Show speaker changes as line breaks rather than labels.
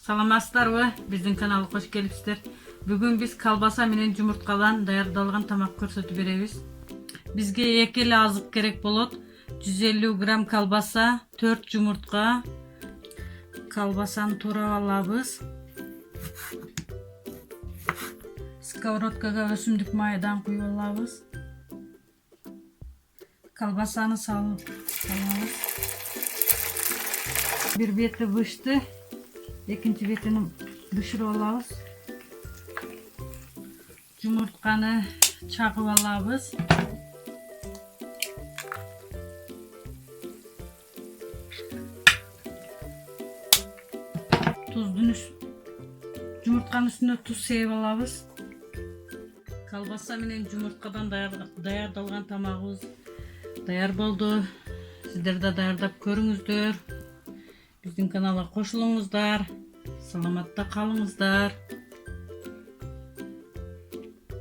Саламатсыздарбы? Биздин каналга кош келипсиздер. Бүгүн биз колбаса менен жумурткадан даярдалган тамак көрсөтүп беребиз. Бизге эки эле азык керек болот. 150 грамм колбаса, 4 жумуртка. Колбасаны турап алабыз. Сковородкага өсүмдүк майдан куюп алабыз. Колбасаны салабыз. Bir beti bıştı. İkinci betini bışırıp alabız. Jumurtkany çakıp alabız. Jumurtkanın üstüne tuz seyip alabız. Kalbasa menen jumurtkadan dayardalgan tamagыбыз dayar boldu. Sizler de dayardap көрүңүздөр. Биздин каналга кошулуңуздар. Саламатта калыңыздар.